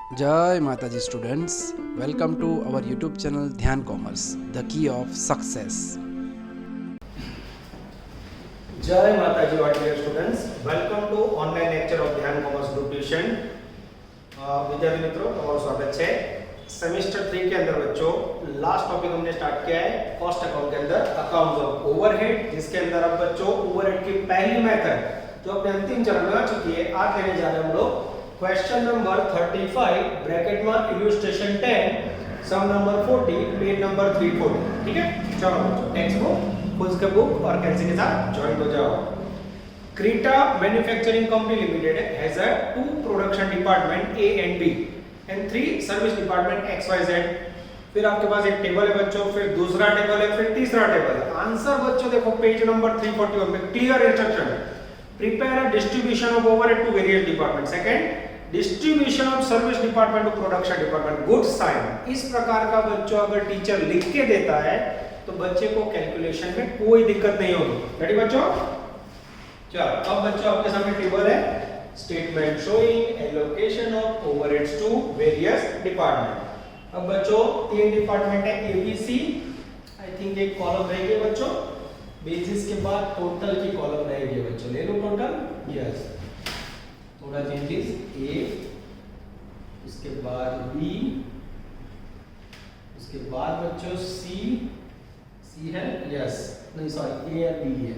जय माताजी students, welcome to our YouTube channel Dhyan commerce, the key of success. जय माताजी dear students, welcome to online lecture of Dhyan commerce group tuition. विद्यार्थी मित्रों, તમારું સ્વાગત છે। सेमेस्टर 3 के अंदर बच्चों लास्ट टॉपिक हमने स्टार्ट किया है कॉस्ट अकाउंट के अंदर अकाउंट्स ऑफ ओवरहेड, जिसके अंदर अब बच्चों ओवरहेड की पहली मेथड जो अपने अंतिम चरण में आ चुकी है, आज लेने जा रहे हैं हम लोग क्वेश्चन नंबर 35 ब्रैकेट में इलस्ट्रेशन 10 सम नंबर 40 पेज नंबर 340। ठीक है, चलो बच्चों टेक्स्ट बुक खुद के बुक और कैंसिल के साथ ज्वाइन हो जाओ। Creta manufacturing company limited has a 2 production department A and B and 3 service department XYZ। फिर आपके पास एक टेबल है बच्चों, फिर दूसरा टेबल है, फिर तीसरा टेबल है। आंसर बच्चों देखो पेज नंबर 341 में क्लियर इंस्ट्रक्शन है, prepare a distribution of overhead to various department. Second, distribution of service department to production department. Good sign. इस प्रकार का बच्चों अगर टीचर लिख के देता है तो बच्चे को कैलकुलेशन में कोई दिक्कत नहीं होगी। रेडी बच्चों? चलो अब बच्चों आपके सामने टेबल है, statement showing allocation of overheads to various department. अब बच्चों 3 डिपार्टमेंट है ABC, आई थिंक एक कॉलम रहेगी बच्चों, बेसिस के बाद टोटल की कॉलम रहेगी बच्चों। ले लो टोटल, यस, थोड़ा चेंजेस, A, उसके बाद B, उसके बाद बच्चों C है, यस, नहीं सॉरी A और B है,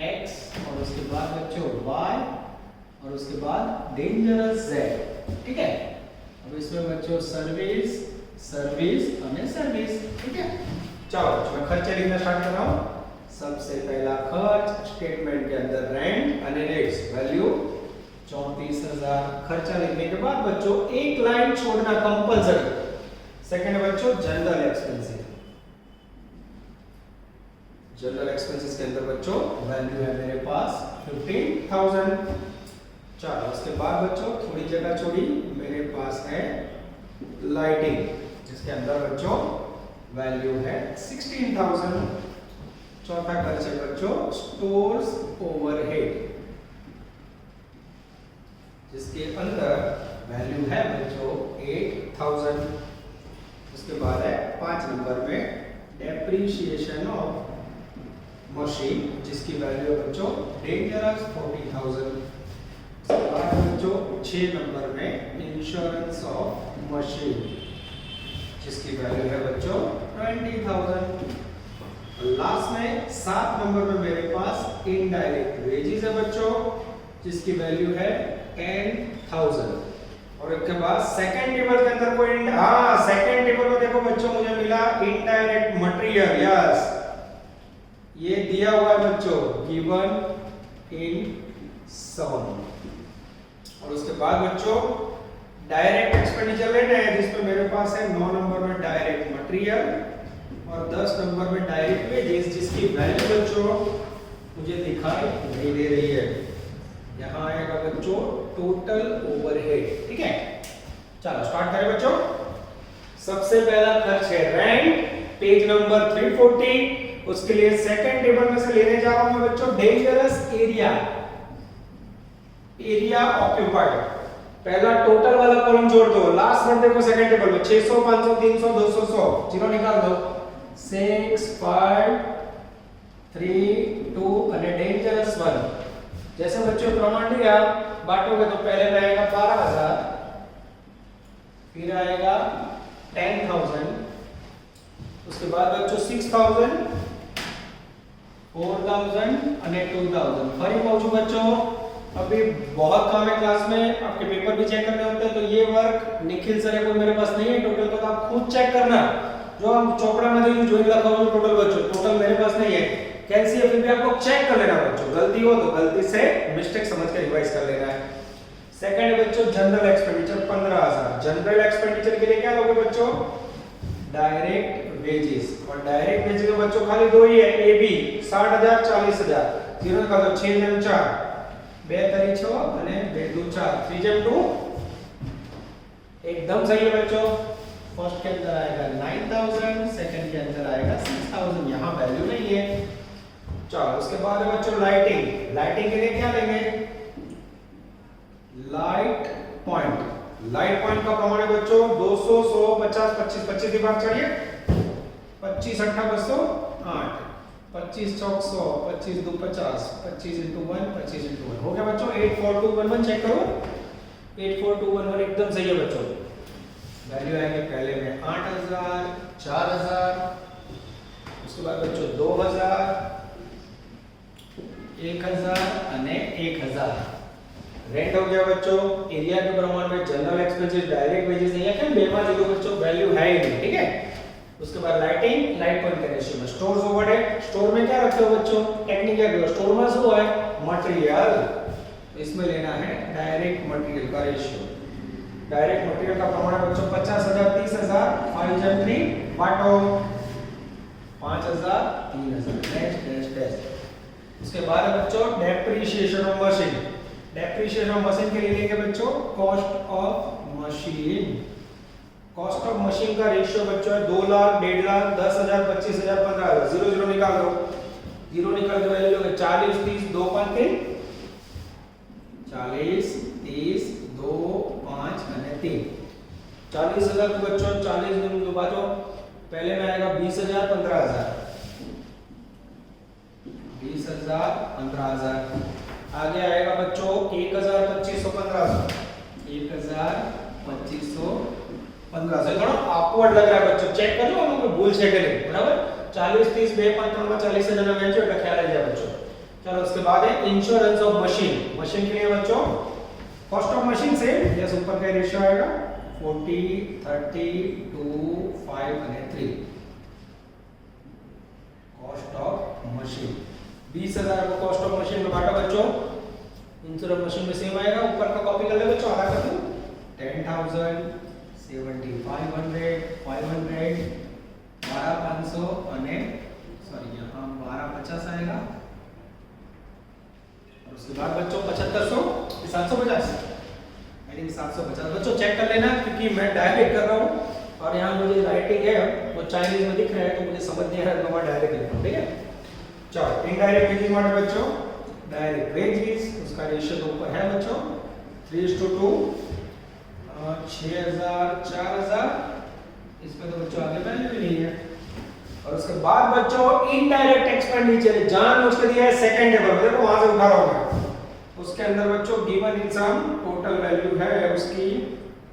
X, और उसके बाद बच्चों Y, और उसके बाद डेंजरस Z। ठीक है, अब इसमें बच्चों सर्विस सर्विस और सर्विस। ठीक है, चलो मैं खर्चे लिखना स्टार्ट कर रहा हूं। सबसे पहला खर्च स्टेटमेंट के अंदर रेंट और नेक्स्ट वैल्यू 34,000। खर्चा लिखने के बाद बच्चों एक लाइन छोड़ना कंपलसरी। सेकंड बच्चों जनरल एक्सपेंसेस। जनरल एक्सपेंसेस के अंदर बच्चों वैल्यू है मेरे पास 15,000। चलो उसके बाद बच्चों थोड़ी जगह छोड़ी, मेरे पास है लाइटिंग, जिसके अंदर बच्चों वैल्यू है 16,000। चौथा खर्च है बच्चों स्टोर्स ओवरहेड, जिसके अंदर वैल्यू है बच्चों 8,000। उसके बाद है 5 नंबर में डेप्रिसिएशन ऑफ मशीन, जिसकी वैल्यू है बच्चों डेंजरस 40,000। उसके बाद बच्चों 6 नंबर में इंश्योरेंस ऑफ मशीन, जिसकी वैल्यू है बच्चों 20,000। लास्ट में 7 नंबर में मेरे पास इनडायरेक्ट वेजेस है बच्चों, जिसकी वैल्यू है 10,000। और इसके बाद सेकंड टेबल के अंदर कोई सेकंड टेबल में देखो बच्चों मुझे मिला इनडायरेक्ट मटेरियल, यस, ये दिया हुआ है बच्चों, गिवन इन सम। और उसके बाद बच्चों डायरेक्ट एक्सपेंडिचर लेना है, जिसमें मेरे पास है 9 नंबर में डायरेक्ट मटेरियल और 10 नंबर में डायरेक्ट वेजेस, जिसकी वैल्यू बच्चों मुझे दिखाई नहीं दे रही है। यहाँ आएगा बच्चों टोटल ओवरहेड। ठीक है, चलो स्टार्ट करें बच्चों। सबसे पहला खर्च है रेंट, पेज नंबर 340। उसके लिए सेकंड टेबल में से लेने जा रहा हूं मैं बच्चों डेंजरस एरिया, एरिया ऑक्यूपाइड। पहला टोटल वाला कॉलम जोड़ दो, लास्ट में देखो सेकंड टेबल में 600 500 300 200 100, जीरो निकाल दो। 6 5 3 2 और डेंजरस 1। जैसे बच्चों प्रमाण लिया बांटोगे तो पहले में आएगा 12,000, फिर आएगा 10,000, उसके बाद बच्चों 6,000 4,000 અને 2,000। ફરી કહું છું बच्चों, अभी बहुत काम है क्लास में, आपके पेपर भी चेक करने होते हैं, तो ये वर्क निखिल सर कोई मेरे पास नहीं है टोटल, तो आप खुद चेक करना। जो हम चौपड़ा में जो लिखा हुआ टोटल बच्चों, टोटल मेरे पास नहीं है, कैलसी फिर भी आपको चेक कर लेना बच्चों, गलती हो तो गलती से मिस्टेक समझ के रिवाइज कर लेना है। सेकंड बच्चों जनरल एक्सपेंडिचर 15,000। जनरल एक्सपेंडिचर के लिए क्या लोगे बच्चों? डायरेक्ट वेजेस, और डायरेक्ट वेजेस के बच्चों खाली दो ही है, AB 60,000 40,000। जीरो का तो 6 जम 4 2 तरी 6 અને 2 2 4 3 जम 2 एकदम सही है बच्चों। फर्स्ट के अंदर आएगा 9,000, सेकंड के अंदर आएगा 6,000, यहां वैल्यू नहीं है। चलो उसके बाद है बच्चों लाइटिंग। लाइटिंग के लिए क्या लेंगे? लाइट पॉइंट, लाइट पॉइंट का प्रमाण है बच्चों 200 100 50 25 25 दिमाग चाहिए 25 8 208 25 चौक 100 25 2 50 25 into 1 25 into 1 हो गया बच्चों 84211 चेक करो 84211 एकदम सही है बच्चों वैल्यू आएंगे पहले में 8000 4000 उसके बाद बच्चों 2000 1000 અને 1000 रेंट हो गया बच्चों एरिया के प्रमाण में जनरल एक्सपेंसेस डायरेक्ट वेजेस नहीं है क्या बेमा जीरो बच्चों वैल्यू है ही नहीं ठीक है उसके बाद लाइटिंग लाइट पॉइंट का रेशियो में स्टोर्स ओवरहेड स्टोर में क्या रखते हो बच्चों टेक्निक क्या करो स्टोर में શું है मटेरियल इसमें लेना है डायरेक्ट मटेरियल का रेशियो डायरेक्ट मटेरियल का प्रमाण बच्चों 50000 30000 5 जन 3 बांटो 5000 3000 डैश डैश डैश उसके बाद है बच्चों depreciation of machine depreciation of machine के लिए लेंगे बच्चों कॉस्ट ऑफ मशीन का रेशियो बच्चों है 2 लाख 1.5 लाख 10,000 25,000 15,000 जीरो जीरो निकाल दो जीरो निकाल के वैल्यू लोगे 40 30 2 5 3 40 30 2 5 અને 3 40,000 को बच्चों 40 गुना दो बाजो पहले में आएगा 20,000 15,000 20,000 15,000 आगे आएगा बच्चों 1,000 2500 15,000 1,000 2500 15,000 थोड़ा ऑकवर्ड लग रहा है बच्चों चेक कर लो हम भूल से करें बराबर 40 30 2 5 3 में 40,000 में बेंचो का ख्याल आ जाए बच्चों चलो उसके बाद है इंश्योरेंस ऑफ मशीन मशीन के लिए बच्चों कॉस्ट ऑफ मशीन से यस ऊपर का रेशियो आएगा 40 30 2 5 અને 3 कॉस्ट ऑफ मशीन 20,000 को कॉस्ट ऑफ मशीन में बांटा बच्चों इंश्योरेंस मशीन में सेम आएगा ऊपर का कॉपी कर ले बच्चों आधा कर दूं 10,000 7,500 500 12,500 અને सॉरी यहां 12,50 आएगा और उसके बाद बच्चों 7500 750 आई थिंक 750 बच्चों चेक कर लेना क्योंकि मैं डायरेक्ट कर रहा हूं और यहां मुझे राइटिंग है वो चाइनीज में दिख रहा है तो मुझे समझ नहीं आ रहा तो मैं डायरेक्ट लिख रहा हूं ठीक है चलो इनडायरेक्ट वेजेस माने बच्चों डायरेक्ट वेजेस उसका रेशियो तो ऊपर है बच्चों 3:2 6,000 4,000 इसमें तो बच्चों आगे वैल्यू भी नहीं है और उसके बाद बच्चों इनडायरेक्ट एक्सपेंडिचर जानबूझ के दिया है सेकंड टेबल देखो वहां से उठा रहा हूं मैं उसके अंदर बच्चों given in sum total value है उसकी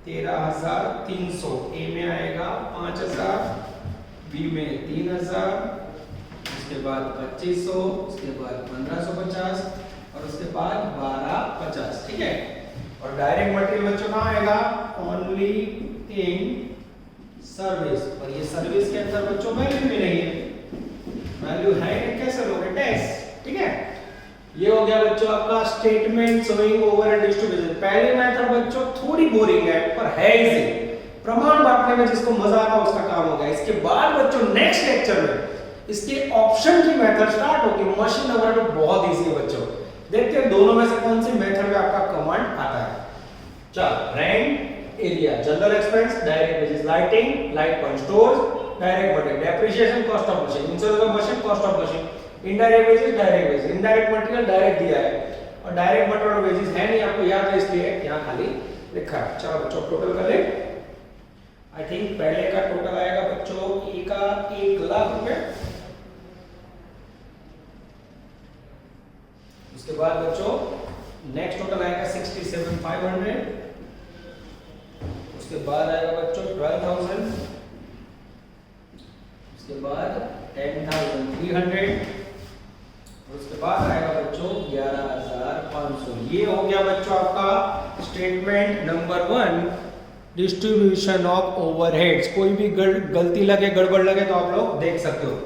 13,300 ए में आएगा 5,000 बी में 3,000 उसके बाद 2,500 उसके बाद 1,550 और उसके बाद 1,250 ठीक है और डायरेक्ट मटेरियल बच्चों कहां आएगा ओनली इन सर्विस और ये सर्विस के अंदर बच्चों वैल्यू भी नहीं है वैल्यू है कि कैसे लोगे टैक्स ठीक है ये हो गया बच्चों आपका स्टेटमेंट शोइंग ओवरहेड डिस्ट्रीब्यूशन पहली मेथड बच्चों थोड़ी बोरिंग है पर है इजी प्रमाण बांटने में जिसको मजा आता है उसका काम होगा इसके बाद बच्चों नेक्स्ट लेक्चर में इसके ऑप्शन की मेथड स्टार्ट होगी मशीन ओवरहेड बहुत इजी है बच्चों देखते हैं दोनों में से कौन सी मेथड में आपका कमांड आता है चल rent area general expense direct wages lighting light point stores direct material depreciation cost of machine insurance of machine cost of machine indirect wages direct wages indirect material direct दिया है और direct material wages है नहीं आपको याद है इसलिए यहां खाली लिखा है चलो बच्चों टोटल कर ले आई थिंक पहले का टोटल आएगा बच्चों ए का 1,00,000 रुपए उसके बाद बच्चों नेक्स्ट टोटल आएगा 67,500 उसके बाद आएगा बच्चों 12,000 उसके बाद 10,300 और उसके बाद आएगा बच्चों 11,500 ये हो गया बच्चों आपका statement number 1 distribution of overheads कोई भी गलती लगे गड़बड़ लगे तो आप लोग देख सकते हो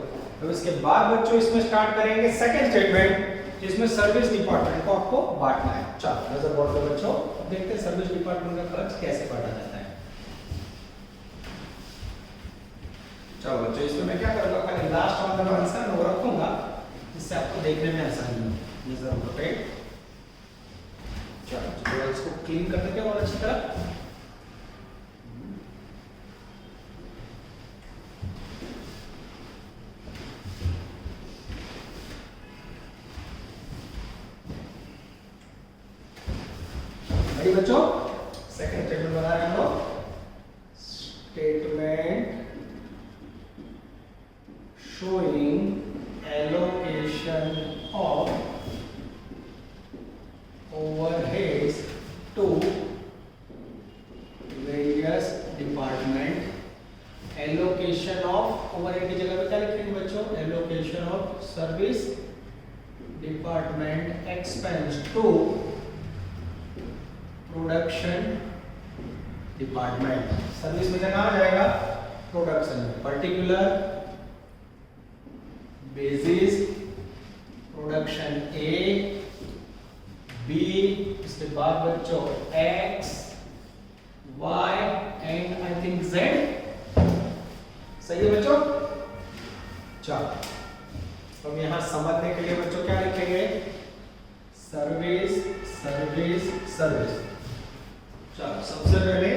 तो इसके बाद बच्चों इसमें स्टार्ट करेंगे सेकंड स्टेटमेंट जिसमें सर्विस डिपार्टमेंट को आपको बांटना है चलो नजर बोर्ड पे बच्चों अब देखते हैं सर्विस डिपार्टमेंट का खर्च कैसे बांटा जाता है चलो बच्चों इसमें मैं क्या करूंगा खाली लास्ट वाला आंसर वो रखूंगा जिससे आपको देखने में आसानी हो नजर बोर्ड पे चलो इसको क्लीन कर देते हैं और अच्छी तरह बच्चों सेकंड स्टेटमेंट बना रहे हैं हम लोग, statement showing allocation of overheads to various department. Allocation of overhead की जगह पे क्या लिखेंगे बच्चों? Allocation of service department expense to production department. Service में कहाँ जाएगा? प्रोडक्शन में. Particular basis production A, B, इसके बाद बच्चों X, Y and I think Z. सही है बच्चों? चलो तो यहाँ समझने के लिए बच्चों क्या लिखेंगे? Service service service. चलो सबसे पहले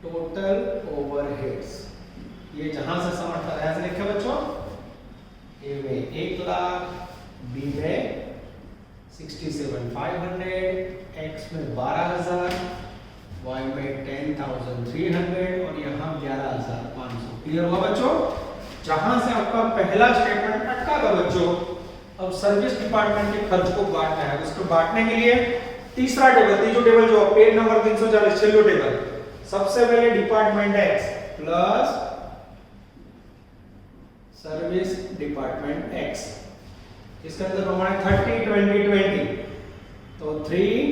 टोटल ओवरहेड्स, ये जहां से समझता है ऐसे लिखे बच्चों. ए में 1 लाख, बी में 67,500, एक्स में 12,000, वाई में 10,300 और यहाँ 11,500. क्लियर हुआ बच्चों? जहां से आपका पहला स्टेटमेंट अटका था बच्चों, अब सर्विस डिपार्टमेंट के खर्च को बांटना है. उसको बांटने के लिए तीसरा टेबल, तीसरा टेबल जो पेज नंबर 340 छेल्लो टेबल. सबसे पहले department x plus service department x. इसके अंदर प्रमाण 30 20 20, तो 3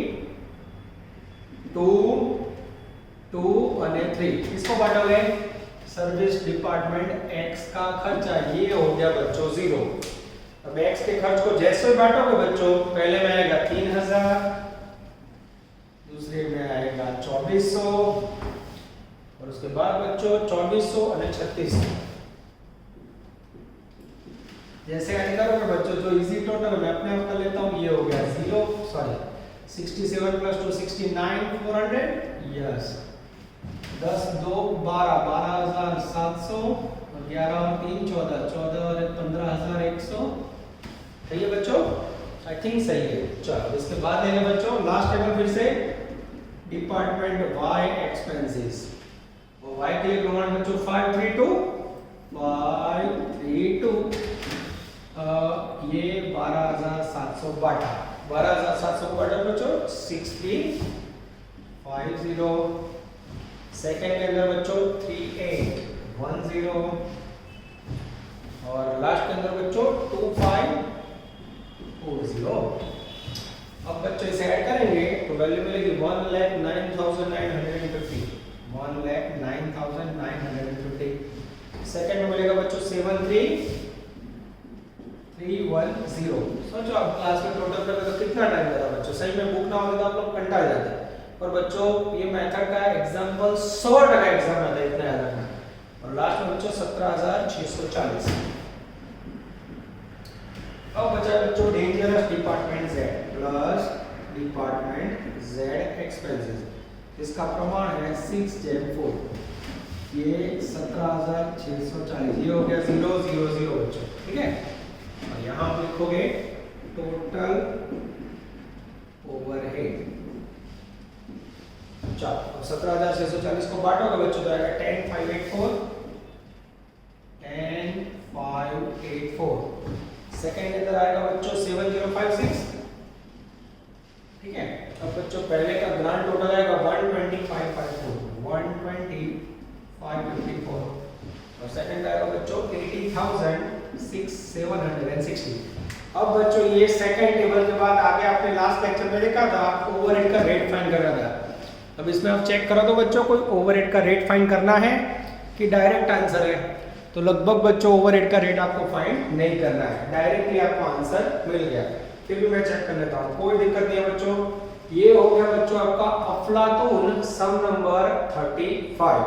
2 2 और 3. इसको बांटोगे सर्विस डिपार्टमेंट एक्स का खर्चा ये हो गया बच्चों 0. अब एक्स के खर्च को जैसे बांटोगे बच्चों, पहले में आएगा 3,000, दूसरे में आएगा 2,400 और उसके बाद बच्चों 2,400 और 3,600. जैसे ऐड करोगे बच्चों जो इजी टोटल मैं अपने आप कर लेता हूँ, ये हो गया 67 प्लस 2 69,400. यस 10 2 12 12,700 और 11 और 3 14 14 और 15,100. सही है बच्चों? आई थिंक सही है. चलो इसके बाद लेंगे बच्चों लास्ट टेबल फिर से डिपार्टमेंट वाई एक्सपेंसेस. और वाई के लिए प्रमाण बच्चों 532 ये 12,700 बांटा. 12,700 को बांटा बच्चों 6350. सेकंड के अंदर बच्चों 3810 और लास्ट के अंदर बच्चों 2540. अब बच्चों इसे ऐड करेंगे तो वैल्यू मिलेगी 1,09,950. 1,09,950. सेकंड में मिलेगा बच्चों 73,310. सोचो आप क्लास में टोटल करोगे तो कितना टाइम लगा बच्चों? सही में बुक ना होगा तो आप लोग कंटाल जाते. और बच्चों ये मेथड का एग्जांपल 100% एग्जाम आता है, इतना याद रखना. और लास्ट में बच्चों 17,640. अब बचा बच्चों dangerous department Z plus department Z expenses. इसका प्रमाण है 6/4. ये 17,640. ये हो गया 000 बच्चों. ठीक है. और यहाँ आप लिखोगे टोटल ओवरहेड. चलो 17,640 को बांटोगे बच्चों तो आएगा 10,584. 10,584. सेकंड के अंदर आएगा बच्चों 7,056. ठीक है. अब बच्चों पहले का ग्रांड टोटल आएगा 120,554. 120,554 और सेकंड आएगा बच्चों 80,760. अब बच्चों ये सेकंड टेबल के बाद आगे आपने लास्ट लेक्चर में देखा था आपको ओवरहेड का रेट फाइंड करना था. अब इसमें आप चेक करो तो बच्चों कोई ओवरहेड का रेट फाइंड करना है कि डायरेक्ट आंसर है. तो लगभग बच्चों ओवरहेड का रेट आपको फाइंड नहीं करना है, डायरेक्टली आपको आंसर मिल गया. फिर भी मैं चेक कर लेता हूँ, कोई दिक्कत नहीं है बच्चों. ये हो गया बच्चों आपका अफलातून सम नंबर 35.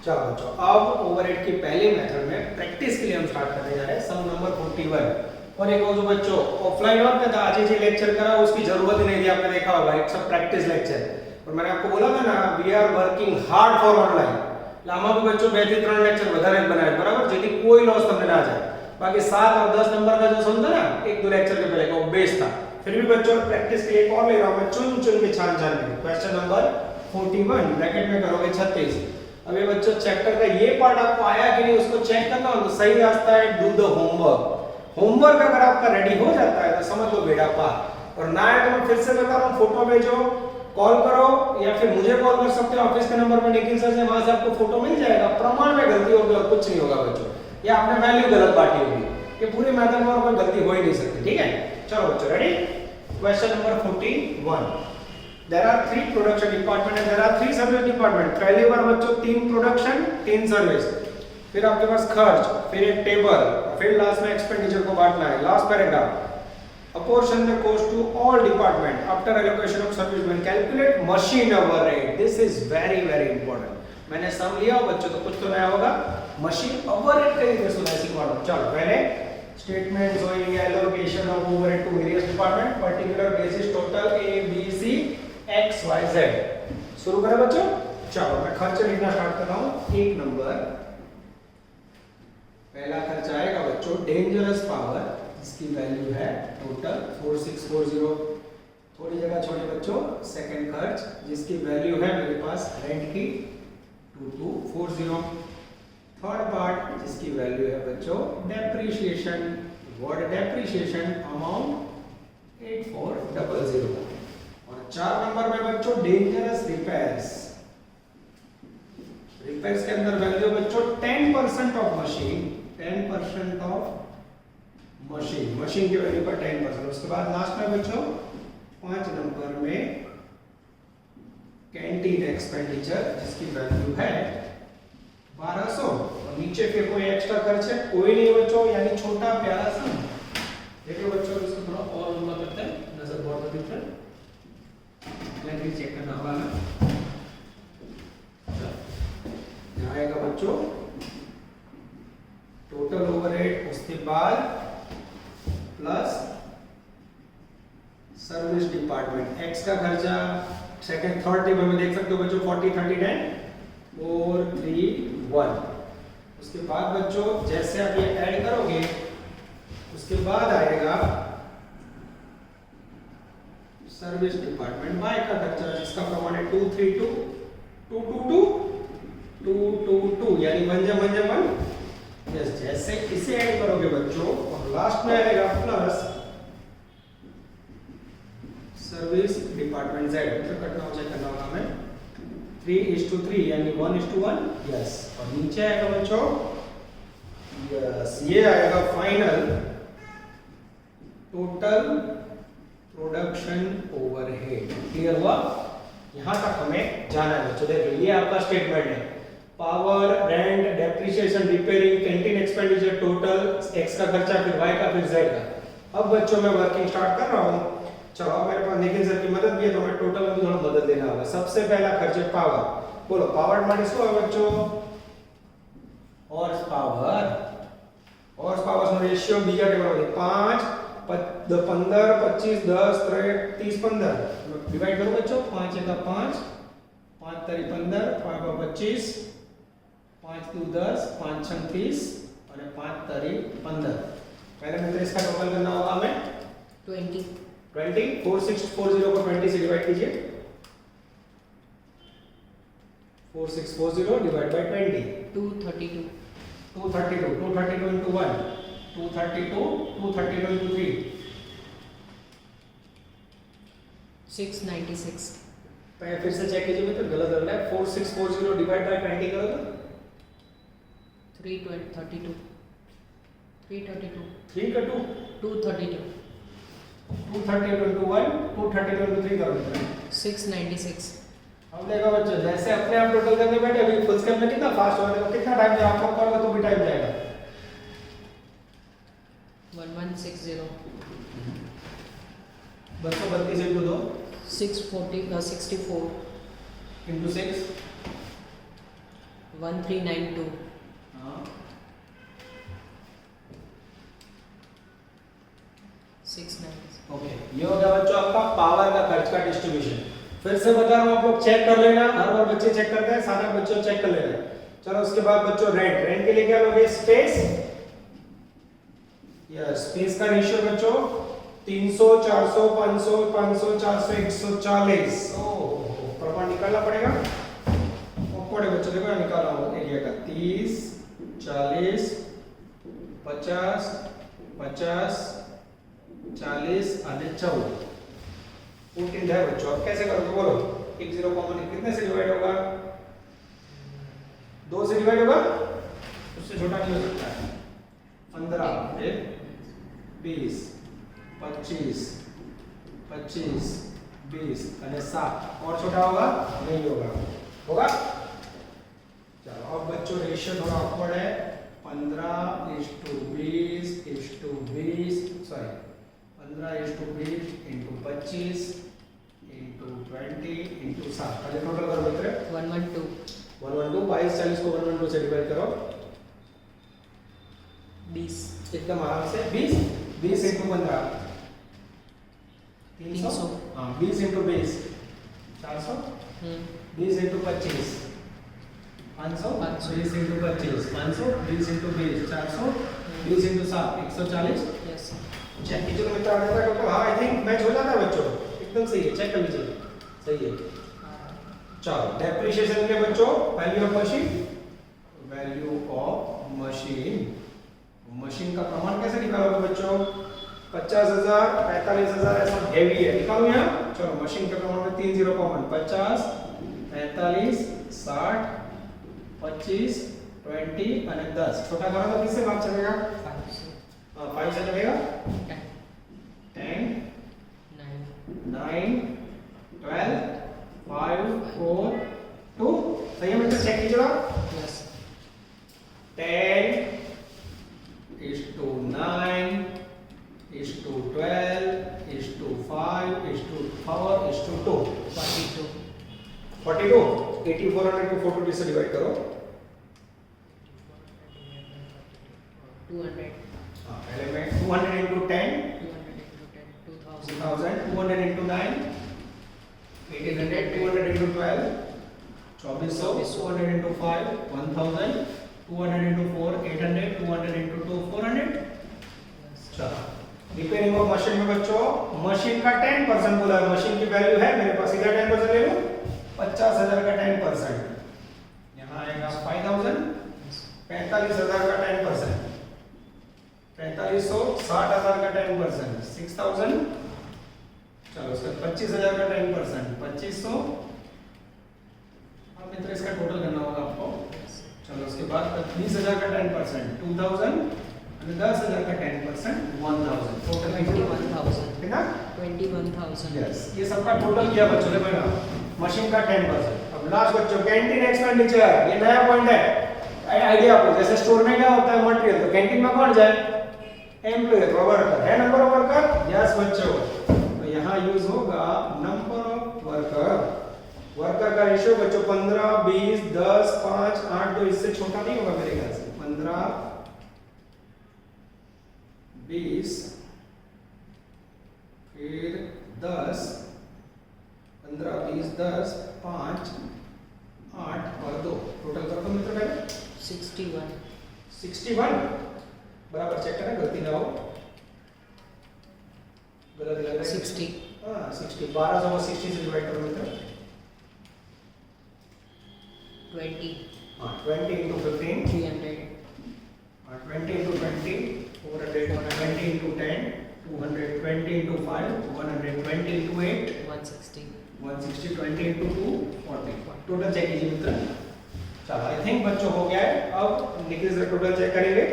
चलो बच्चों अब ओवरहेड की पहले मेथड में प्रैक्टिस के लिए हम स्टार्ट करने जा रहे हैं सम नंबर 41. और एक और जो बच्चों ऑफलाइन वर्क में था आज ये लेक्चर करा उसकी जरूरत ही नहीं थी, आपने देखा होगा एक सब प्रैक्टिस लेक्चर. और मैंने आपको बोला था ना we are working hard for online. लामा भी बच्चों 2-3 लेक्चर વધારે બનાવે બરાબર, જેથી કોઈ લોસ તમને ના જાય. बाकी 7 और 10 नंबर का जो समझा ना 1-2 लेक्चर के पहले का बेस था. फिर भी बच्चों प्रैक्टिस के लिए एक और ले रहा हूं मैं, चुन चुन के छान छान के। क्वेश्चन नंबर 41 ब्रैकेट में करोगे 36। अब ये बच्चों चैप्टर का ये पार्ट आपको आया कि नहीं उसको चेक करना हो, तो सही रास्ता है डू द होमवर्क। होमवर्क अगर आपका रेडी हो जाता है तो समझ लो बेड़ा पार। और ना है तो मैं फिर से बता रहा हूं, फोटो भेजो, कॉल करो या फिर मुझे कॉल कर सकते हो ऑफिस के नंबर पर निखिल सर से, वहां से आपको फोटो मिल जाएगा। प्रमाण में गलती होगी और कुछ नहीं होगा बच्चों, या आपने वैल्यू गलत बांटी होगी, ये पूरे मेथड में और कोई गलती हो ही नहीं सकती। ठीक है, चलो बच्चों ready. Question number 41, there are 3 production department and there are 3 service department. पहली बार बच्चों 3 प्रोडक्शन 3 सर्विस, फिर आपके पास खर्च, फिर एक टेबल, फिर लास्ट में एक्सपेंडिचर को बांटना है। Last paragraph, apportion the cost to all department after allocation of service when calculate machine overhead. This is very very important। मैंने सम लिया हो बच्चों तो कुछ तो नया होगा। मशीन ओवरहेड कहीं पे सुना इसी बात। चलो पहले statement showing allocation of overhead to various department particular basis total A B C X Y Z। शुरू करें बच्चों। चलो मैं खर्च लिखना स्टार्ट कर रहा हूं। 1 नंबर, पहला खर्च आएगा बच्चों डेंजरस पावर, इसकी वैल्यू है टोटल 4640। थोड़ी जगह छोड़े बच्चों। सेकंड खर्च जिसकी वैल्यू है मेरे पास रेंट की 2240। थर्ड पार्ट जिसकी वैल्यू है बच्चों डेप्रिसिएशन, वर्ड डेप्रिसिएशन अमाउंट 8400। और 4 नंबर में बच्चों डेंजरस रिपेयर्स। रिपेयर्स के अंदर वैल्यू बच्चों 10% of machine, 10% of machine, machine की वैल्यू पर 10%। उसके बाद लास्ट में बच्चों 5 नंबर में कैंटीन एक्सपेंडिचर जिसकी वैल्यू है 1200। और नीचे फिर कोई एक्स्ट्रा खर्च है कोई नहीं बच्चों, यानी छोटा प्यारा सा। देखो बच्चों इसको थोड़ा और लंबा करते हैं, नजर बहुत दिख रहा है, मैं भी चेक करना होगा ना। यहाँ आएगा बच्चों टोटल ओवरहेड, उसके बाद प्लस सर्विस डिपार्टमेंट एक्स का खर्चा। सेकंड थर्ड टेबल में देख सकते हो बच्चों 40 30 10 4 3 1। उसके बाद बच्चों जैसे आप ये ऐड करोगे उसके बाद आएगा सर्विस डिपार्टमेंट वाई का खर्चा, जिसका प्रमाण है 232 222 222, यानी 1 यस। जैसे इसे ऐड करोगे बच्चों और लास्ट में आएगा प्लस सर्विस डिपार्टमेंट Z, तो कटना चेक करना होगा हमें 3:3 यानी 1:1 यस। और नीचे आएगा बच्चों यस, ये आएगा final total production overhead. Clear हुआ? यहां तक हमें जाना है बच्चों। देखो ये आपका स्टेटमेंट है, power, rent, depreciation, repairing, canteen expenditure, total x का खर्चा, फिर वाई का, फिर जेड का। अब बच्चों मैं वर्किंग स्टार्ट कर रहा हूं। चलो मेरे पास निखिल सर की मदद भी है तो मैं टोटल में थोड़ा मदद लेना होगा। सबसे पहला खर्च है पावर। बोलो पावर माइनस को बच्चों हॉर्स पावर। हॉर्स पावर का रेशियो दिया टेबल में 5 15 25 10 30 15 डिवाइड करो बच्चों। 5 का 5 5 3 15 5 25 5 2 10 5 6 30 और 5 3 15। पहले मित्र इसका टोटल करना होगा हमें 20 4640 को 20 से डिवाइड कीजिए। 4640 डिवाइड बाय 20 232 232 into 1 232 into 3 696 पहले फिर से चेक कीजिए तो गलत लग रहा है। 4640 डिवाइड बाय 20 करो तो 332 332 3 का 2 232 232 into 1 232 into 3 करो 696। अब देखो बच्चों जैसे अपने आप टोटल करने बैठे अभी फुल स्केल में कितना फास्ट होगा, देखो कितना टाइम जाएगा। आपको करोगे तो भी टाइम जाएगा। 1160 बच्चों 32 into 2 64 into 6 1392 हां 696। ओके, ये हो गया बच्चों आपका पावर का खर्च का डिस्ट्रीब्यूशन। फिर से बता रहा हूं आप लोग चेक कर लेना, हर बार बच्चे चेक करते हैं, सारा बच्चों चेक कर लेना। चलो उसके बाद बच्चों रेंट के लिए क्या लोगे स्पेस। यस स्पेस का रेशियो बच्चों 300 400 500 500 400 140। प्रमाण निकालना पड़ेगा। पड़े बच्चों देखो यहाँ निकाला हूँ एरिया का 30 40 50 50 40 और 14 14 है बच्चों। अब कैसे करोगे बोलो? एक जीरो कॉमन कितने से डिवाइड होगा? 2 से डिवाइड होगा, उससे छोटा नहीं हो सकता है। 15 20 25 25 20 और 7 और छोटा होगा नहीं होगा? होगा। चलो अब बच्चों रेशियो थोड़ा ऑकवर्ड है। 15:20 सॉरी 15:20 into 25 into 20 into 7। पहले टोटल करो मित्र। 112 112 22 40 को 112 से डिवाइड करो 20 एकदम आराम से। 20 into 15 300। हाँ 20 into 20 400। 20 into 25 500। 20 into 25 500। 20 into 20 400। 20 into 7 140। Yes check कीजिए मित्र आ जाता है टोटल। हाँ आई थिंक मैच हो जाता है बच्चों, एकदम सही है। चेक कर लीजिए सही है। चलो डेप्रिसिएशन के बच्चों value of machine. Value of machine, machine का प्रमाण कैसे निकालोगे बच्चों? 50,000 45,000 ऐसा हेवी है, निकालो यहाँ। चलो मशीन के प्रमाण में 3 जीरो कॉमन 50 45 60 25 20 और 10। छोटा करो तो किससे भाग चलेगा? 5 से चलेगा। 10 9 12 5 4 2। सही है मित्र, चेक कीजिए। Yes 10 is to 9 is to 12 is to 5 is to 4 is to 2 42 42। 8400 को 420 से डिवाइड करो। 200 हाँ पहले मैं 200 into 10 200 into 10 2000 2000 200 into 9 1800 200 into 12 2400 200 into 5 1000 200 into 4 800 200 into 2 400। चलो रिपेयरिंग ऑफ मशीन में बच्चों मशीन का 10% बोला है। मशीन की वैल्यू है मेरे पास, इधर 10% ले लूं। 50,000 का 10% यहाँ आएगा 5000। 45,000 का 10% 4500। 60,000 का 10% 6000। चलो उसका 25,000 का 10% 2500। अब मित्र इसका टोटल करना होगा आपको। चलो उसके बाद 20,000 का 10% 2000 और 10,000 का 10% 1000। टोटल 21,000 है ना? 21,000 यस ये सबका टोटल किया बच्चों ने पहला मशीन का 10%। अब लास्ट बच्चों कैंटीन एक्सपेंडिचर, ये नया पॉइंट है। आइडिया आपको जैसे स्टोर में क्या होता है मटेरियल, तो कैंटीन में कौन जाए? एम्प्लॉय तो वर्कर है। नंबर ऑफ वर्कर यस बच्चों, तो यहाँ यूज होगा नंबर ऑफ वर्कर। वर्कर का रेशियो बच्चों 15 20 10 5 8 2 इससे छोटा नहीं होगा मेरे ख्याल से। 15 20 फिर 10 15 20 10 5 8 और 2 टोटल कर दो मित्र पहले 61 61। बराबर चेक करना गलती ना हो। गलत लग रहा है 60 हाँ 60। 1200 को 60 से डिवाइड करो मित्र। 20 हाँ 20 into 15 300 20 into 20 400 120 into 10 220 into 5 120 into 8 160 160 20 into 2 40। Total check कीजिए मित्र। चलो आई थिंक बच्चों हो गया है। अब निखिल से टोटल चेक करेंगे।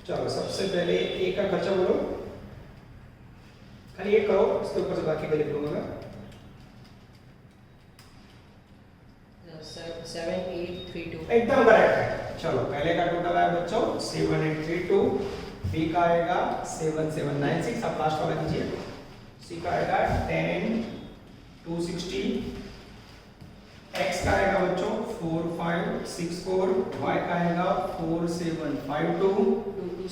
चलो सबसे पहले ए का खर्चा बोलो, खाली एक करो, इसके ऊपर से बाकी का लिख लूंगा मैं। 7832 एकदम करेक्ट है। चलो पहले का टोटल आया बच्चों 7832। बी का आएगा 7796। आप लास्ट वाला कीजिए। सी का आएगा 10260। एक्स का आएगा बच्चों 4564। वाई का आएगा 4752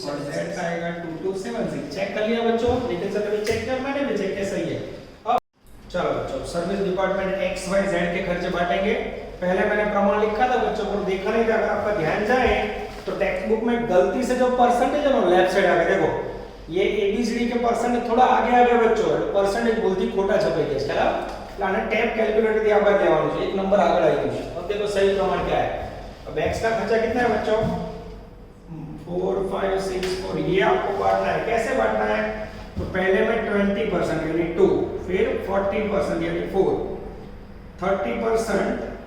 और जेड का आएगा 2276। चेक कर लिया बच्चों? लेकिन सर अभी चेक किया मैंने भी, चेक किया सही है। अब चलो बच्चों service department X Y Z के खर्चे बांटेंगे। पहले मैंने प्रमाण लिखा था बच्चों को देखा नहीं था। अगर आपका ध्यान जाए तो टेक्स्ट बुक में गलती से जो परसेंटेज है ना लेफ्ट साइड आ गया, देखो ये एबीसीडी के परसेंट थोड़ा आगे आगे बच्चों એટલે પરસેન્ટેજ ભૂલથી ખોટા છપાઈ ગયા છે ખ્યાલ એટલે આને ટેપ કેલ્ક્યુલેટર થી આપણે લેવાનું છે એક નંબર આગળ આવી ગયું છે अब देखो सही प्रमाण क्या है अब x का खर्चा कितना है बच्चों 4 5 6 4 ये आपको बांटना है कैसे बांटना है तो पहले में 20% यानी 2 फिर 40% यानी 4 30%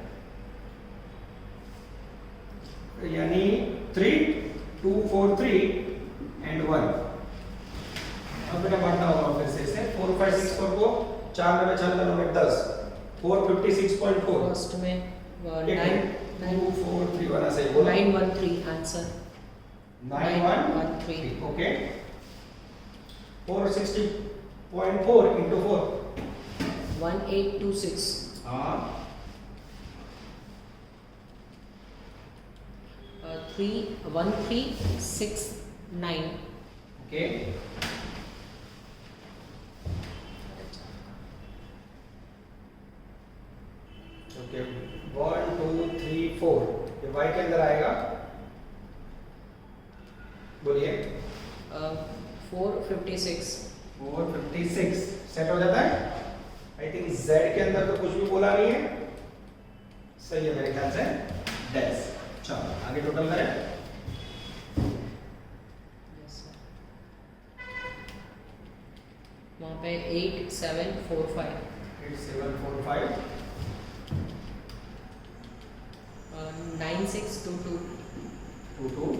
यानी 3 2 4 3 एंड 1 अब बेटा बांटना होगा फिर से इसे 4 5 6 4 को 4 में बचा 9 में 10 456.4 फर्स्ट में 9 2 4 3 वाला सही बोला 913 आंसर 9113 ओके 460.4 into 4 1826 हां 1369 ओके ओके 1 2 3 4 ये y के अंदर आएगा बोलिए 456 456 सेट हो जाता है आई थिंक z के अंदर तो कुछ भी बोला नहीं है सही है मेरे ख्याल से डैश चलो आगे टोटल करें यस सर वहाँ पे 8745 8745 9622 22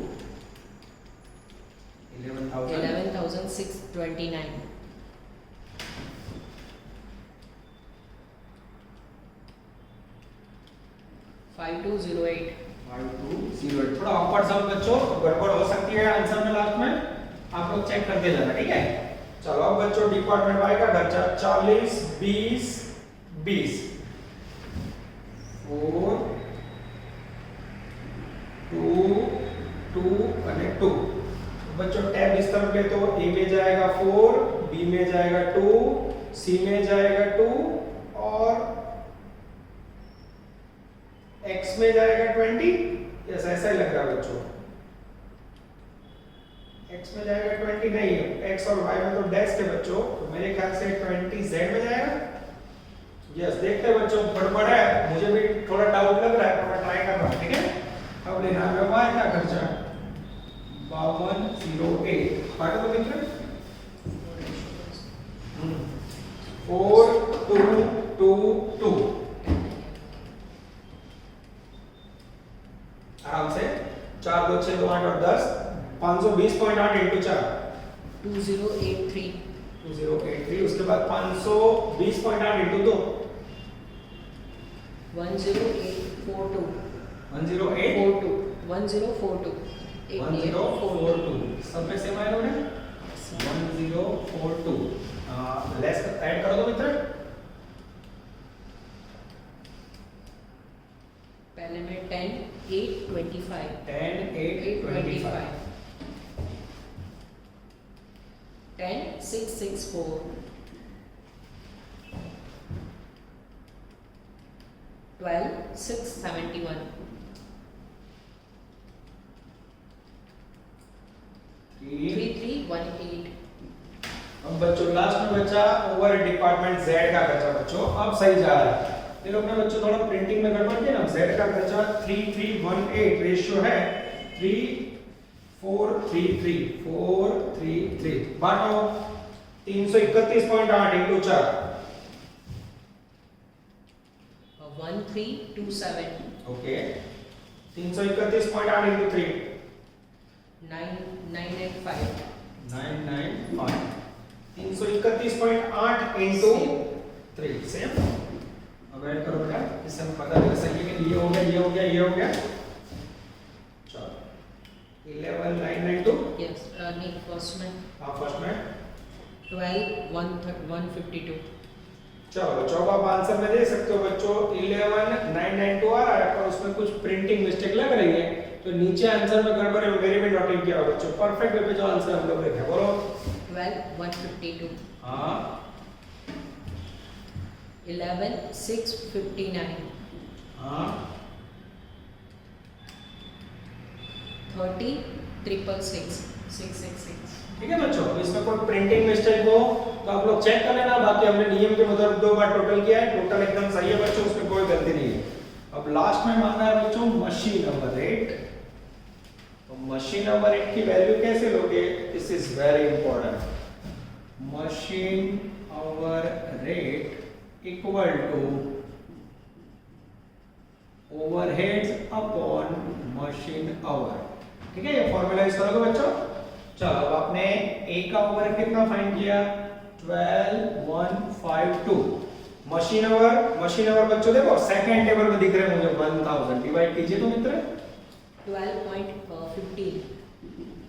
11000 11629 5208 5208 थोड़ा ऑकवर्ड साउंड बच्चों गड़बड़ हो सकती है आंसर में लास्ट में आप लोग चेक करते जाना ठीक है चलो अब बच्चों डिपार्टमेंट वाई का खर्चा 40 20 20 4 2 2 અને 2 बच्चों टैब इस तरफ ले तो ए में जाएगा 4 बी में जाएगा 2 सी में जाएगा 2 और x में जाएगा 20 यस ऐसा ही लग रहा है बच्चों x में जाएगा 20 नहीं है x और y में तो डैश है बच्चों तो मेरे ख्याल से 20 z में जाएगा यस देखते हैं बच्चों गड़बड़ है मुझे भी थोड़ा डाउट लग रहा है तो मैं ट्राई कर रहा हूं ठीक है अब लेना है y का खर्चा 5208 बांटो तो मित्र 4 2 2 2 आराम से 4 2 6 2 8 और 10 520.8 into 4 2083 2083 उसके बाद 520.8 into 2 10842 108 1042 1042 सब में सेम आया लोगे 1042 लेस ऐड करो तो मित्र पहले में 10 825 10 8 25 10 664 12 671 3318 अब बच्चों लास्ट में बचा ओवर डिपार्टमेंट Z का खर्चा बच्चों अब सही जा रहा है ये लोग ने बच्चों थोड़ा प्रिंटिंग में गड़बड़ किया ना Z का खर्चा 3318 रेशियो है 3433 बांटो 331.8 into 4 1327 okay 331.8 into 3 995 995 331.8 into 3 same अब ऐड करो बेटा इससे हमें पता चल सके कि ये हो गया ये हो गया ये हो गया चलो 11992 यस नहीं फर्स्ट में हां फर्स्ट में 15152 चलो बच्चों आप आंसर में दे सकते हो बच्चों 11992 आ रहा है पर उसमें कुछ प्रिंटिंग मिस्टेक लग रही है तो नीचे आंसर में गड़बड़ है वेरी भी नोटिंग किया बच्चों परफेक्ट वे पे जो आंसर हम लोग लिखे बोलो 12152 हां 11659 हां 30 666 666 ठीक है बच्चों, तो इसमें कोई प्रिंटिंग मिस्टेक हो तो आप लोग चेक कर लेना। बाकी हमने नियम के मुताबिक 2 बार टोटल किया है, टोटल एकदम सही है बच्चों, उसमें कोई गलती नहीं है। अब लास्ट में मानना है बच्चों मशीन नंबर रेट। तो मशीन नंबर रेट की वैल्यू कैसे लोगे, this is very important. Machine hour rate equal to overheads upon machine hour. ठीक है, ये फॉर्मूला यूज करोगे बच्चों। चलो अब आपने ए का ओवरहेड कितना फाइंड किया, 12152। मशीन आवर बच्चों देखो सेकंड टेबल में दिख रहे हैं मुझे 1000, डिवाइड कीजिए तो मित्र 12.15।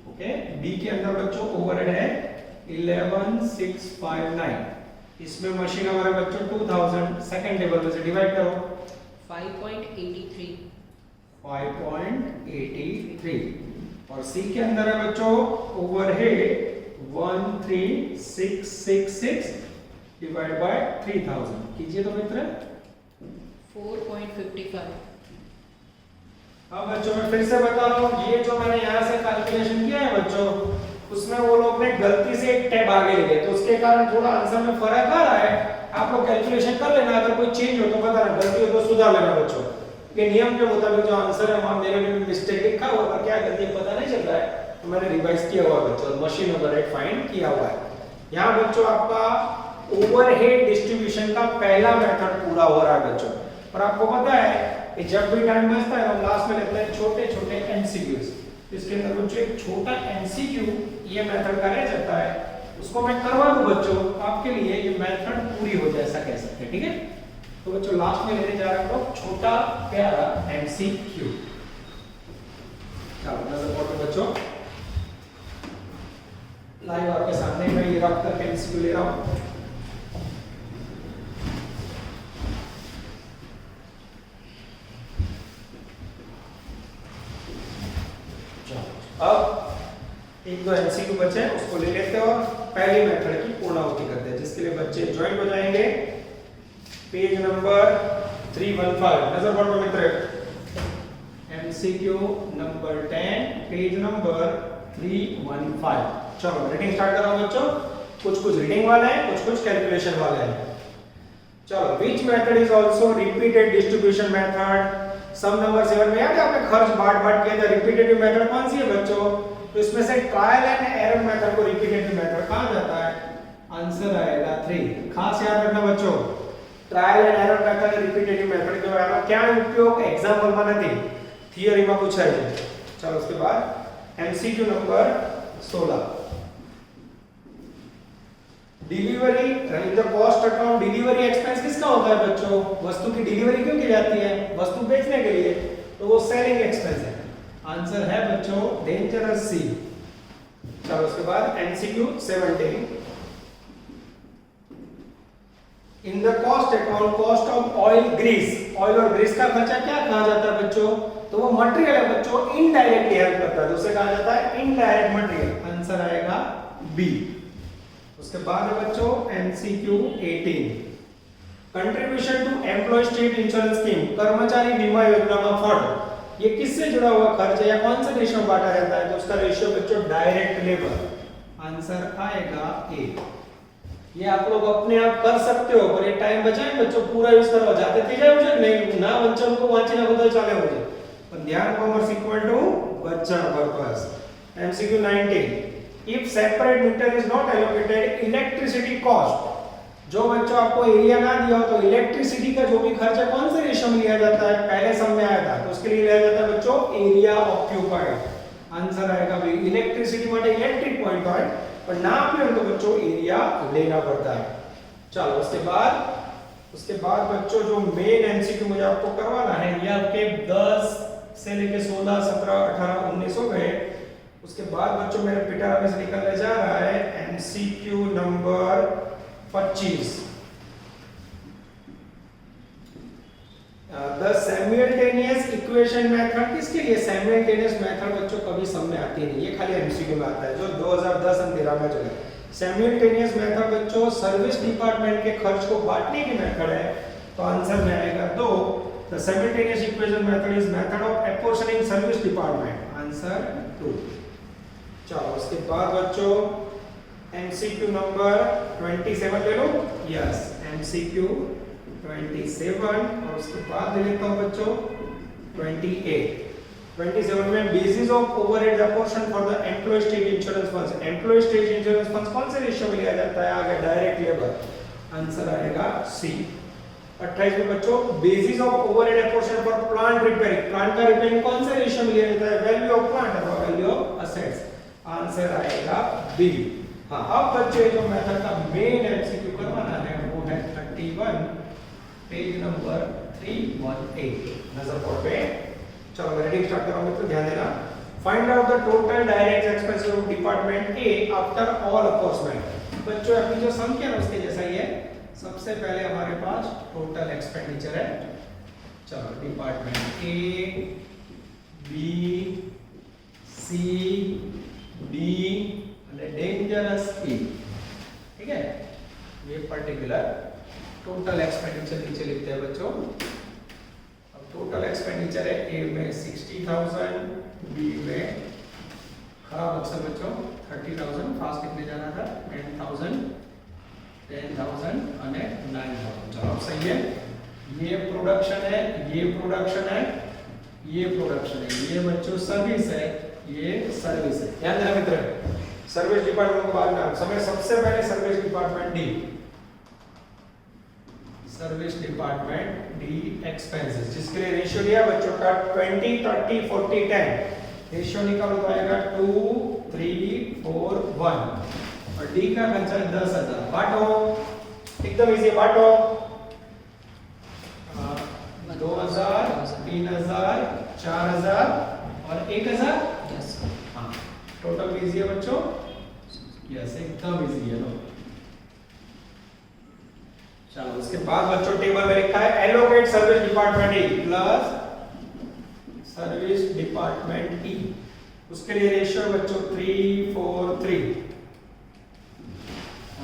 ओके, बी के अंदर बच्चों ओवरहेड है 11659, इसमें मशीन आवर है बच्चों 2000, सेकंड टेबल में से डिवाइड करो 5.83। 5.83 और सी के अंदर है बच्चों ओवरहेड 13666 डिवाइड बाय 3000, कीजिए तो मित्र 4.55। अब बच्चों मैं फिर से बता रहा हूँ, ये जो मैंने यहाँ से कैलकुलेशन किया है बच्चों, उसमें वो लोग ने गलती से एक टैब आगे ले गए, तो उसके कारण थोड़ा आंसर में फर्क आ रहा है। आप लोग कैलकुलेशन कर लेना, अगर कोई चेंज हो तो बताना, गलती हो तो सुधार लेना बच्चों। ये नियम के मुताबिक जो आंसर है वहां मेरे में मिस्टेक लिखा हुआ है, क्या गलती है पता नहीं चल रहा है, तो मैंने रिवाइज किया हुआ है बच्चों, मशीन नंबर रेट फाइंड किया हुआ है। यहाँ बच्चों आपका ओवरहेड डिस्ट्रीब्यूशन का पहला मेथड पूरा हो रहा है बच्चों। और आपको पता है कि जब भी टाइम बचता है हम लास्ट में लेते हैं छोटे छोटे एमसीक्यूज। इसके अंदर बच्चों एक छोटा एमसीक्यू ये मेथड का रह जाता है, उसको मैं करवा दूं बच्चों आपके लिए, ये मेथड पूरी हो जाए ऐसा कह सकते हैं। ठीक है, तो बच्चों लास्ट में लेने जा रहे हैं हम लोग छोटा प्यारा एमसीक्यू। चलो नजर पड़ो बच्चों, लाइव आपके सामने मैं ये रख कर एमसीक्यू ले रहा हूं। अब एक दो एमसीक्यू बचे हैं उसको ले लेते हैं और पहली मेथड की पूर्णाहुति करते हैं, जिसके लिए बच्चे ज्वाइन हो जाएंगे। पेज नंबर 315, नजर पड़ो मित्र, एमसीक्यू नंबर 10 पेज नंबर 315। चलो रीडिंग स्टार्ट कर रहा हूं बच्चों, कुछ रीडिंग वाला है, कुछ कैलकुलेशन वाला है। चलो, which method is also repeated distribution method. Sum number 7 में याद है आपने खर्च बांट किया था, रिपीटेटिव मेथड कौन सी है बच्चों, तो इसमें से ट्रायल एंड एरर मेथड को रिपीटेटिव मेथड कहा जाता है, आंसर आएगा 3। खास याद रखना बच्चों, trial and error method repetitive method जो है क्या उपयोग एग्जाम्पल में नहीं, थियरी में पूछा है। चलो उसके बाद MCQ number 16, delivery in the cost account delivery expense किसका होता है बच्चों, वस्तु की डिलीवरी क्यों की जाती है, वस्तु बेचने के लिए, तो वो सेलिंग एक्सपेंस है, आंसर है बच्चों डेंजरस सी। चलो उसके बाद MCQ 17, in the cost account cost of oil Greece, oil और ग्रीस का खर्चा क्या कहा जाता है बच्चों, तो वो मटेरियल है बच्चों, इनडायरेक्टली हेल्प करता है, तो उसे कहा जाता है इनडायरेक्ट मटेरियल, आंसर आएगा बी। उसके बाद है बच्चों MCQ 18, contribution to employ state insurance scheme, कर्मचारी बीमा योजना का फंड, ये किससे जुड़ा हुआ खर्च है या कौन से रेशियो में बांटा जाता है, तो उसका रेशियो बच्चों डायरेक्ट लेबर, आंसर आएगा ए। ये आप लोग अपने आप कर सकते हो, पर ये टाइम बचाएं बच्चों, पूरा यूज करवा जाते थे जाए मुझे नहीं ना बच्चों को वांची ना बदल चले मुझे, पर ध्यान कॉमर्स इक्वल टू बच्चा purpose. MCQ 19, if separate meter is not allocated electricity cost, जो बच्चों आपको एरिया ना दिया हो तो इलेक्ट्रिसिटी का जो भी खर्चा कौन से रेशियो में लिया जाता है, पहले सम में आया था, तो उसके लिए लिया जाता है बच्चों एरिया ऑक्यूपाइड, आंसर आएगा भाई इलेक्ट्रिसिटी માટે इलेक्ट्रिक पॉइंट હોય पर ना भी तो बच्चों एरिया लेना पड़ता है। चलो उसके बाद बच्चों जो मेन एमसीक्यू मुझे आपको करवाना है, ये आपके 10 से लेके 16 17 18 19 हो गए। उसके बाद बच्चों मेरे पिटारा में से निकलने जा रहा है MCQ number 25, the simultaneous equation method, किसके लिए सिमुलेटेनियस मेथड बच्चों कभी सम में आती नहीं, ये खाली एमसीक्यू में आता है, जो 2010 और 13 में चला। सिमुलेटेनियस मेथड बच्चों सर्विस डिपार्टमेंट के खर्च को बांटने की मेथड है, तो आंसर में आएगा 2। The simultaneous equation method is method of apportioning service department, answer 2। चलो उसके बाद बच्चों MCQ नंबर 27 ले लो, यस MCQ 27 और उसके बाद ले लेता हूँ बच्चों 28। 27 में basis of overhead apportion for the employ state insurance funds. Employ state insurance funds कौन से रेशियो में लिया जाता है? आगे डायरेक्ट लेबर, आंसर आएगा सी। 28 में बच्चों basis of overhead apportion for plant repairing. Plant का रिपेयरिंग कौन से रेशियो में लिया जाता है? वैल्यू ऑफ प्लांट अथवा वैल्यू ऑफ असेट्स, आंसर आएगा बी। हाँ, अब बच्चे जो मेथड का मेन एमसीक्यू करवाना है वो है 31 पेज नंबर 318 नजर बोर्ड पे। चलो मैं रीडिंग स्टार्ट कर रहा हूं, तो ध्यान देना। Find out the total direct expenses of department A after all apportionment. बच्चों अपनी जो सम किया ना उसके जैसा ही है। सबसे पहले हमारे पास टोटल एक्सपेंडिचर है। चलो department A, B, C, D અને डेंजरस ई, ठीक है। ये पर्टिकुलर टोटल एक्सपेंडिचर नीचे लिखते हैं बच्चों। अब टोटल एक्सपेंडिचर है ए में 60,000, बी में खराब अक्षर बच्चों 30,000, फास्ट लिखने जाना था 10,000, 10,000 અને 9,000। चलो अब सही है। ये प्रोडक्शन है, ये प्रोडक्शन है, ये प्रोडक्शन है, ये बच्चों सर्विस है, ये सर्विस है। ध्यान देना मित्र, सर्विस डिपार्टमेंट को बाद में समय सबसे पहले service department D, service department D expenses, जिसके लिए रेशियो दिया बच्चों का 20 30 40 10। रेशियो निकालो तो आएगा 2 3 4 1 और डी का खर्चा है 10,000। बांटो, एकदम इजी, बांटो 2,000 3,000 4,000 और 1,000। Yes. हाँ, टोटल इजी है बच्चों, यस एकदम इजी है। लो चलो उसके बाद बच्चों टेबल में लिखा है allocate service department E plus service department E. उसके लिए रेशियो है बच्चों 3 4 3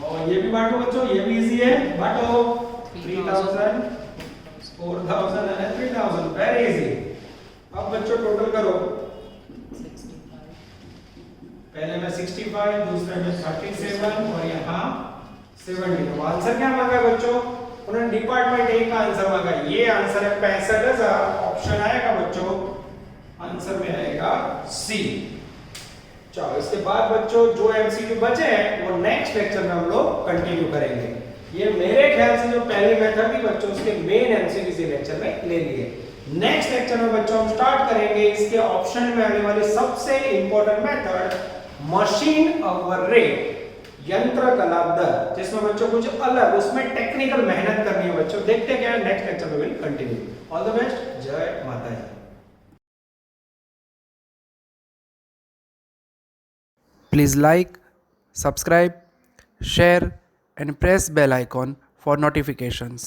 और ये भी बांटो बच्चों, ये भी इजी है, बांटो 3,000 4,000 और 3,000, वेरी इजी। अब बच्चों टोटल करो, 65. पहले में 65, दूसरे में 37 और यहाँ 70। तो आंसर क्या मांगा बच्चों? उन्होंने डिपार्टमेंट ए का आंसर मांगा, ये आंसर है 65,000। ऑप्शन आएगा बच्चों, आंसर में आएगा सी। चलो इसके बाद बच्चों जो एमसीक्यू बचे हैं वो नेक्स्ट लेक्चर में हम लोग कंटिन्यू करेंगे। ये मेरे ख्याल से जो पहली मेथड थी बच्चों उसके मेन एमसीक्यू इसी लेक्चर में ले लिए। नेक्स्ट लेक्चर में बच्चों हम स्टार्ट करेंगे इसके ऑप्शन में आने वाली सबसे important method machine hour rate, यंत्र का लाभ दर, जिसमें बच्चों कुछ अलग उसमें टेक्निकल मेहनत करनी है बच्चों। देखते हैं क्या है, नेक्स्ट लेक्चर में will continue. All the best, जय माता दी। Please like, subscribe, share and press bell icon for notifications.